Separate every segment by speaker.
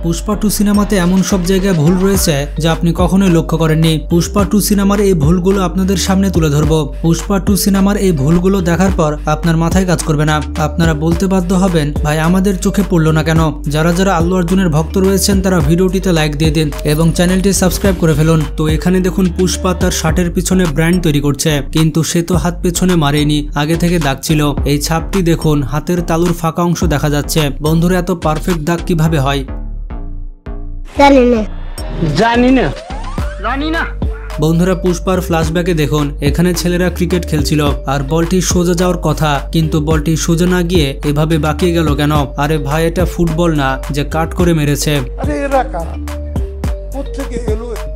Speaker 1: পুষ্পা 2 সিনেমাতে এমন সব জায়গায় ভুল রয়েছে যা আপনি কখনোই লক্ষ্য করেননি। পুষ্পা 2 সিনেমার এই ভুলগুলো আপনাদের সামনে তুলে ধরবো। পুষ্পা 2 সিনেমার এই ভুলগুলো দেখার পর আপনার মাথায় কাজ করবে না। আপনারা বলতে বাধ্য হবেন, ভাই আমাদের চোখে পড়লো না কেন? যারা যারা আল্লু অর্জুনের ভক্ত রয়েছেন তারা ভিডিওটিতে লাইক দিয়ে দিন এবং চ্যানেলটি সাবস্ক্রাইব করে ফেলুন। তো এখানে দেখুন পুষ্পা তার শার্টের পিছনে ব্র্যান্ড তৈরি করছে, কিন্তু সে তো হাত পেছনে মারেনি, আগে থেকে দাগ ছিল। এই ছাপটি দেখুন, হাতের তালুর ফাঁকা অংশ দেখা যাচ্ছে। বন্ধুরা, এত পারফেক্ট দাগ কিভাবে হয়? জানি না। বন্ধুরা, পুষ্পার ফ্ল্যাশব্যাকে দেখুন, এখানে ছেলেরা ক্রিকেট খেলছিল আর বলটি সোজা যাওয়ার কথা, কিন্তু বলটি সোজা না গিয়ে এভাবে বাঁকিয়ে গেল কেন? আরে ভাই, এটা ফুটবল না যে কাট করে মেরেছে।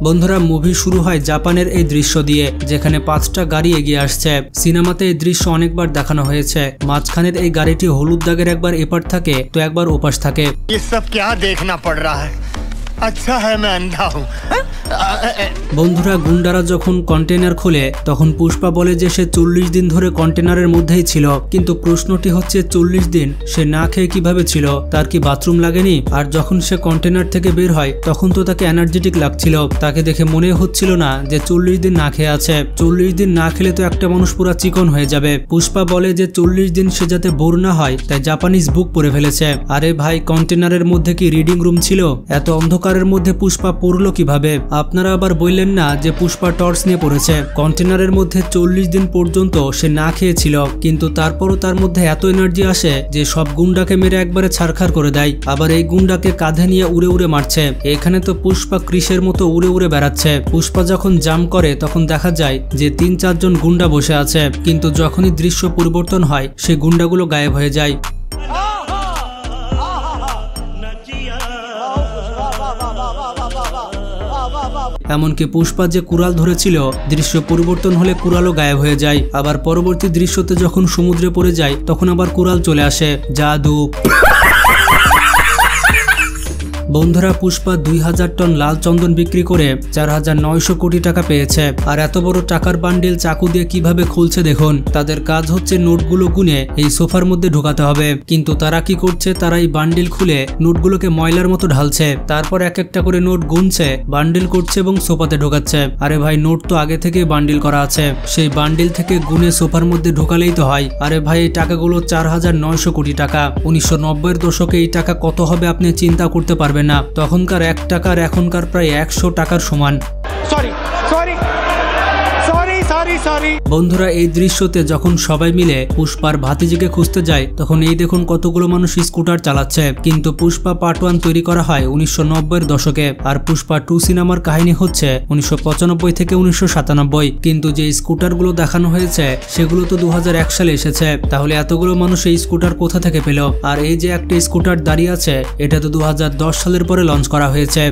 Speaker 1: বন্ধুরা, মুভি শুরু হয় জাপানের এই দৃশ্য দিয়ে, যেখানে 5টা গাড়ি এগিয়ে আসছে। সিনেমাতে এই দৃশ্য অনেকবার দেখানো হয়েছে। মাঝখানের এই গাড়িটি হলুদ দাগের একবার এপার থাকে তো একবার ওপাশ থাকে। বন্ধুরা, গুন্ডারা যখন কন্টেনার খোলে তখন পুষ্পা বলে যে সে 40 দিন ধরে কন্টেনারের মধ্যেই ছিল, কিন্তু প্রশ্নটি হচ্ছে 40 দিন সে না খেয়ে কিভাবে ছিল? তার কি বাথরুম লাগেনি? আর যখন সে কন্টেনার থেকে বের হয় তখন তো তাকে এনার্জেটিক লাগছিল, তাকে দেখে মনে হচ্ছিল না যে 40 দিন না খেয়ে আছে। 40 দিন না খেলে তো একটা মানুষ পুরো চিকন হয়ে যাবে। পুষ্পা বলে যে 40 দিন সে যাতে বোর না হয় তাই জাপানিজ বুক পড়ে ফেলেছে। আরে ভাই, কন্টেনারের মধ্যে কি রিডিং রুম ছিল? এত অন্ধকারের মধ্যে পুষ্পা পড়লো কিভাবে? আপনারা আবার বললেন না যে পুষ্পা টর্চ নিয়ে পড়েছে। কন্টেনারের মধ্যে 40 দিন পর্যন্ত সে না খেয়েছিল, কিন্তু তারপরও তার মধ্যে এত এনার্জি আসে যে সব গুন্ডাকে মেরে একবারে ছারখার করে দেয়। আবার এই গুন্ডাকে কাঁধে নিয়ে উড়ে উড়ে মারছে। এখানে তো পুষ্পা ক্রিসের মতো উড়ে উড়ে বেড়াচ্ছে। পুষ্পা যখন জাম্প করে তখন দেখা যায় যে 3-4 জন গুন্ডা বসে আছে, কিন্তু যখনই দৃশ্য পরিবর্তন হয় সে গুন্ডাগুলো গায়েব হয়ে যায়। এমনকি পুষ্পা যে কুড়াল ধরেছিল দৃশ্য পরিবর্তন হলে কুড়ালও গায়েব হয়ে যায়। আবার পরবর্তী দৃশ্যতে যখন সমুদ্রে পড়ে যায় তখন আবার কুড়াল চলে আসে। জাদু। বন্ধুরা, পুষ্পা 2000 টন লাল চন্দন বিক্রি করে 4900 কোটি টাকা পেয়েছে। আর এত বড় টাকার বান্ডিল চাকু দিয়ে কিভাবে খুলছে দেখুন। তাদের কাজ হচ্ছে নোটগুলো গুনে এই সোফার মধ্যে ঢোকাতে হবে, কিন্তু তারা কি করছে? তারা এই বান্ডিল খুলে নোটগুলোকে ময়লার মতো ঢালছে, তারপর এক একটা করে নোট গুনছে, বান্ডিল করছে এবং সোফাতে ঢোকাচ্ছে। আরে ভাই, নোট তো আগে থেকে বান্ডিল করা আছে, সেই বান্ডিল থেকে গুনে সোফার মধ্যে ঢোকালেই তো হয়। আরে ভাই, এই টাকাগুলো 4900 কোটি টাকা। 1990-এর দশকে এই টাকা কত হবে আপনি চিন্তা করতে পারবেন না। তখনকার 1 টাকার এখনকার প্রায় 100 টাকার সমান। বন্ধুরা, এই দৃশ্যতে যখন সবাই মিলে পুষ্পার ভাতিজিকে খুঁজতে যায় তখন এই দেখুন কতগুলো মানুষ স্কুটার চালাচ্ছে। কিন্তু পুষ্পা পার্ট 1 তৈরি করা হয় 1990-এর দশকে, আর পুষ্পা 2 সিনেমার কাহিনী হচ্ছে 1995 থেকে 1997। কিন্তু যে স্কুটারগুলো দেখানো হয়েছে সেগুলো তো 2001 সালে এসেছে। তাহলে এতগুলো মানুষ এই স্কুটার কোথা থেকে পেল? আর এই যে একটা স্কুটার দাঁড়িয়ে আছে এটা তো 2010 সালের পরে লঞ্চ করা হয়েছে।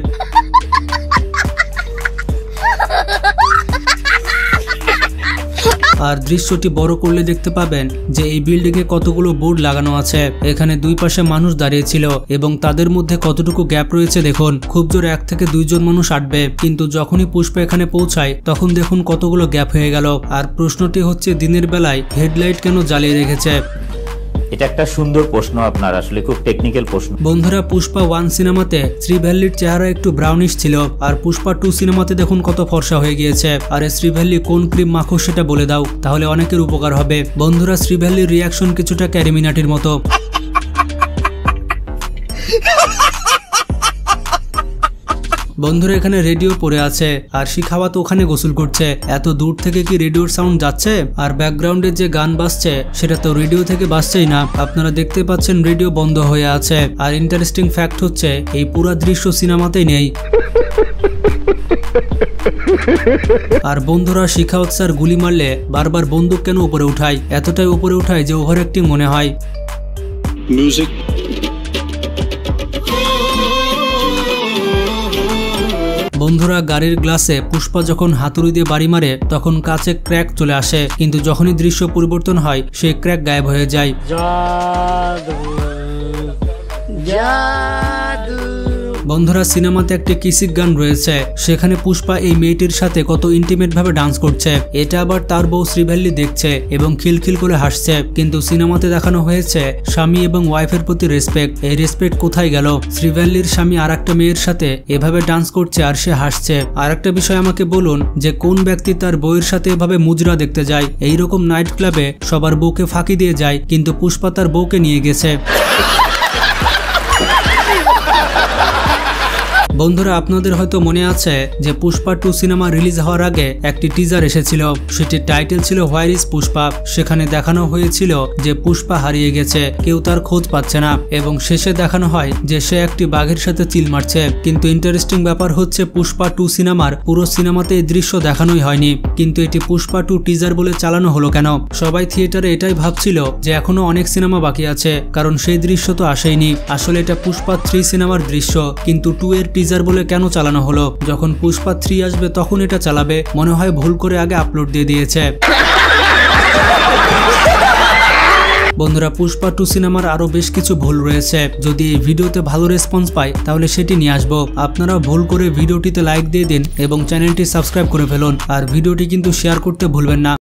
Speaker 1: আর দৃশ্যটি বড় করলে দেখতে পাবেন যে এই বিল্ডিং এ কতগুলো বোর্ড লাগানো আছে। এখানে দুই পাশে মানুষ দাঁড়িয়ে ছিল এবং তাদের মধ্যে কতটুকু গ্যাপ রয়েছে দেখুন। খুব জোর 1 থেকে 2 জন মানুষ আটবে, কিন্তু যখনই পুষ্পা এখানে পৌঁছায় তখন দেখুন কতগুলো গ্যাপ হয়ে গেল। আর প্রশ্নটি হচ্ছে, দিনের বেলায় হেডলাইট কেন জ্বালিয়ে রেখেছে?
Speaker 2: এটা একটা সুন্দর প্রশ্ন, আপনার আসলে খুব টেকনিক্যাল প্রশ্ন।
Speaker 1: বন্ধুরা, পুষ্পা 1 সিনেমাতে শ্রীভ্যালির চেহারা একটু ব্রাউনিশ ছিল, আর পুষ্পা 2 সিনেমাতে দেখুন কত ফর্সা হয়ে গিয়েছে। আরে শ্রীভ্যালি কোন ক্রিম মাখো সেটা বলে দাও, তাহলে অনেকের উপকার হবে। বন্ধুরা, শ্রীভ্যালির রিয়াকশন কিছুটা ক্যারিমিনাটির মতো। বন্ধুরা, এখানে রেডিও পড়ে আছে আর শিখাওয়াত ওখানে গোসল করছে। এত দূর থেকে কি রেডিওর সাউন্ড যাচ্ছে? আর ব্যাকগ্রাউন্ডে যে গান বাজছে সেটা তো রেডিও থেকে বাজছেই না। আপনারা দেখতে পাচ্ছেন রেডিও বন্ধ হয়ে আছে। আর ইন্টারেস্টিং ফ্যাক্ট হচ্ছে এই পুরো দৃশ্য সিনেমাতেই নেই। আর বন্ধুরা, শিখাওয়াত স্যার গুলি মারলে বারবার বন্দুক কেন উপরে উঠায়? এতটাই উপরে উঠায় যে ওভার অ্যাক্টিং মনে হয়। মিউজিক। বন্ধুরা, গাড়ির গ্লাসে পুষ্পা যখন হাতুড়ি দিয়ে বাড়ি মারে তখন কাঁচে ক্র্যাক চলে আসে, কিন্তু যখনই দৃশ্য পরিবর্তন হয় সেই ক্র্যাক গায়েব হয়ে যায়। বন্ধুরা সিনেমাতে একটি কিসিক গান রয়েছে, সেখানে পুষ্পা এই মেয়েটির সাথে কত ইন্টিমেট ভাবে ডান্স করছে, এটা আবার তার বউ শ্রীভ্যালি দেখছে এবং খিলখিল করে হাসছে। কিন্তু সিনেমাতে দেখানো হয়েছে স্বামী এবং ওয়াইফের প্রতি রেসপেক্ট, এই রেসপেক্ট কোথায় গেল? শ্রীভ্যালির স্বামী আর একটা মেয়ের সাথে এভাবে ডান্স করছে আর সে হাসছে। আর একটা বিষয় আমাকে বলুন যে কোন ব্যক্তি তার বউয়ের সাথে এভাবে মুজরা দেখতে যায়? এইরকম নাইট ক্লাবে সবার বউকে ফাঁকি দিয়ে যায়, কিন্তু পুষ্পা তার বউকে নিয়ে গেছে। বন্ধুরা আপনাদের হয়তো মনে আছে যে পুষ্পা 2 সিনেমা রিলিজ হওয়ার আগে একটি টিজার এসেছিল, সেটির টাইটেল ছিল হোয়ার ইজ পুষ্পা। সেখানে দেখানো হয়েছিল যে পুষ্পা হারিয়ে গেছে, কেউ তার খোঁজ পাচ্ছে না, এবং শেষে দেখানো হয় যে সে একটি বাঘের সাথে চিল মারছে। কিন্তু ইন্টারেস্টিং ব্যাপার হচ্ছে পুষ্পা 2 সিনেমার পুরো সিনেমাতে এই দৃশ্য দেখানোই হয়নি, কিন্তু এটি পুষ্পা 2 টিজার বলে চালানো হলো কেন? সবাই থিয়েটারে এটাই ভাবছিল যে এখনো অনেক সিনেমা বাকি আছে, কারণ সেই দৃশ্য তো আসেইনি। আসলে এটা পুষ্পা 3 সিনেমার দৃশ্য, কিন্তু 2 এর টিজার বলে কেন চালানো হলো? যখন পুষ্পা 3 আসবে তখন এটা চালাবে, মনে হয় ভুল করে আগে আপলোড দিয়ে দিয়েছে। বন্ধুরা পুষ্পা 2 সিনেমার আরো বেশ কিছু ভুল রয়েছে, যদি এই ভিডিওতে ভালো রেসপন্স পাই তাহলে সেটি নিয়ে আসবো। আপনারা ভুল করে ভিডিওটিতে লাইক দিয়ে দিন এবং চ্যানেলটি সাবস্ক্রাইব করে ফেলুন, আর ভিডিওটি কিন্তু শেয়ার করতে ভুলবেন না।